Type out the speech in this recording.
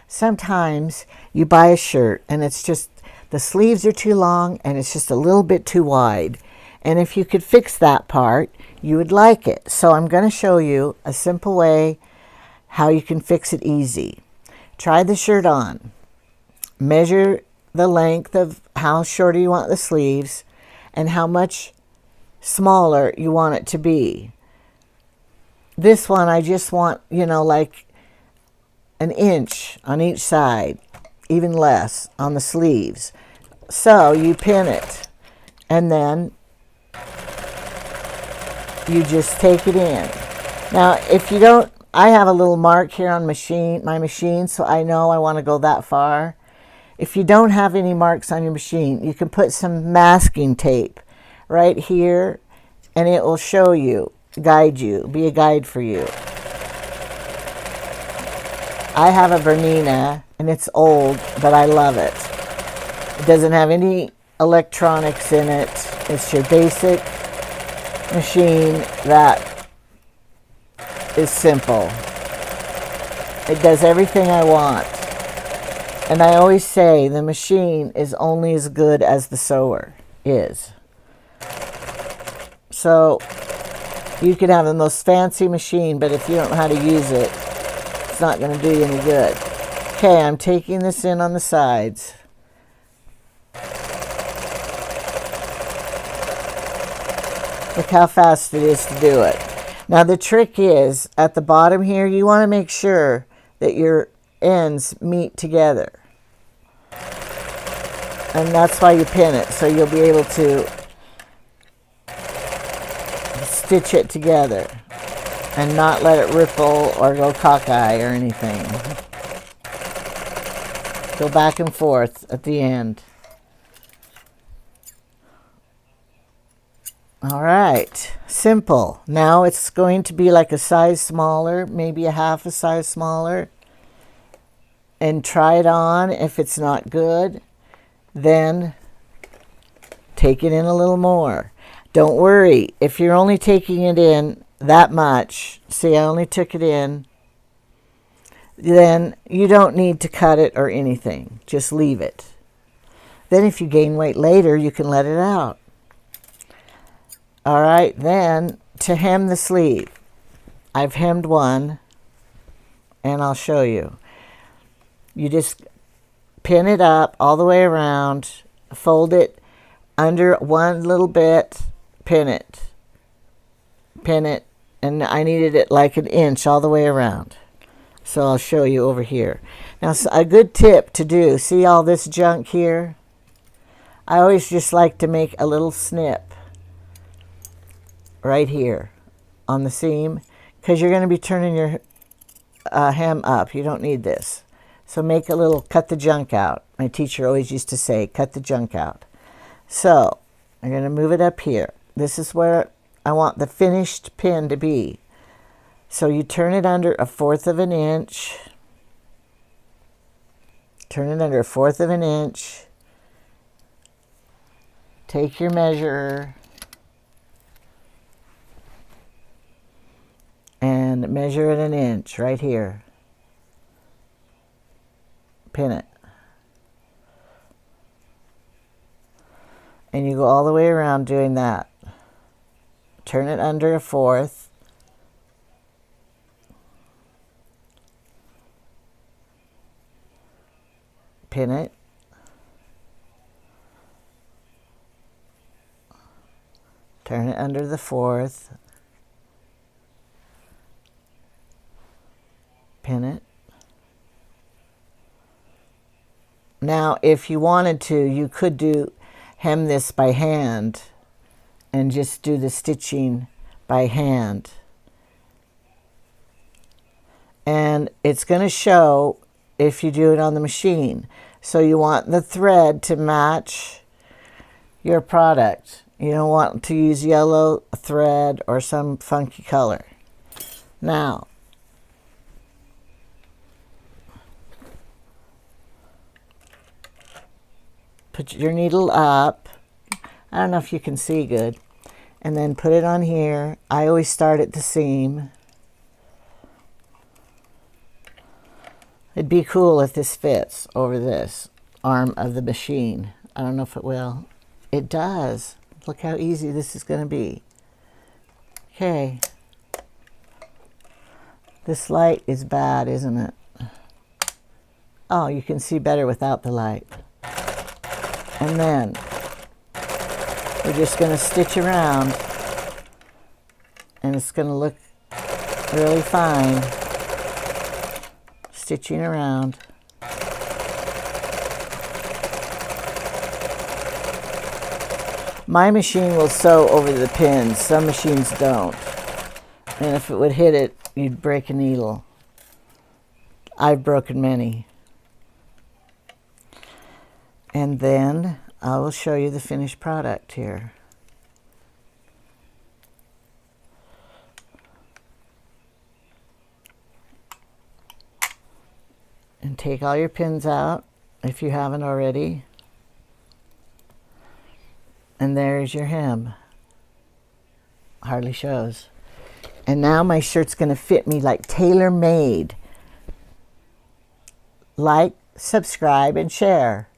Sometimes you buy a shirt and it's just the sleeves are too long and it's just a little bit too wide. And if you could fix that part, you would like it. So I'm going to show you a simple way how you can fix it easy. Try the shirt on. Measure the length of how short you want the sleeves and how much smaller you want it to be. This one I just want, like an inch on each side, even less on the sleeves. So you pin it and then you just take it in. Now if you don't, I have a little mark here on my machine, so I know I want to go that far. If you don't have any marks on your machine, you can put some masking tape right here and it will show you, guide you, be a guide for you. I have a Bernina and it's old, but I love it. It doesn't have any electronics in it. It's your basic machine that is simple. It does everything I want. And I always say the machine is only as good as the sewer is. So you could have the most fancy machine, but if you don't know how to use it, it's not going to do you any good. Okay, I'm taking this in on the sides. Look how fast it is to do it. Now the trick is, at the bottom here, you want to make sure that your ends meet together. And that's why you pin it, so you'll be able to stitch it together and not let it ripple or go cockeye or anything. Go back and forth at the end. All right, simple. Now it's going to be like a size smaller, maybe a half a size smaller. And try it on. If it's not good, then take it in a little more. Don't worry, if you're only taking it in that much, see I only took it in, then you don't need to cut it or anything. Just leave it. Then if you gain weight later, you can let it out. All right, then to hem the sleeve. I've hemmed one, and I'll show you. You just pin it up all the way around, fold it under one little bit, pin it, and I needed it like an inch all the way around. So I'll show you over here. Now, a good tip to do, see all this junk here? I always just like to make a little snip right here on the seam, because you're going to be turning your hem up. You don't need this. So make a little, cut the junk out. My teacher always used to say, cut the junk out. So I'm going to move it up here. This is where I want the finished pin to be. So you turn it under 1/4 of an inch. Turn it under 1/4 of an inch. Take your measure and measure it an inch right here. Pin it. And you go all the way around doing that. Turn it under 1/4. Pin it. Turn it under the 1/4. Pin it. Now, if you wanted to, you could hem this by hand and just do the stitching by hand. And it's going to show if you do it on the machine. So you want the thread to match your product. You don't want to use yellow thread or some funky color. Now, put your needle up. I don't know if you can see good. And then put it on here. I always start at the seam. It'd be cool if this fits over this arm of the machine. I don't know if it will. It does. Look how easy this is going to be. Okay. This light is bad, isn't it? Oh, you can see better without the light. And then we're just going to stitch around, and it's going to look really fine. Stitching around. My machine will sew over the pins. Some machines don't. And if it would hit it, you'd break a needle. I've broken many. And then I will show you the finished product here. And take all your pins out if you haven't already. And there's your hem. Hardly shows. And now my shirt's going to fit me like tailor-made. Like, subscribe, and share.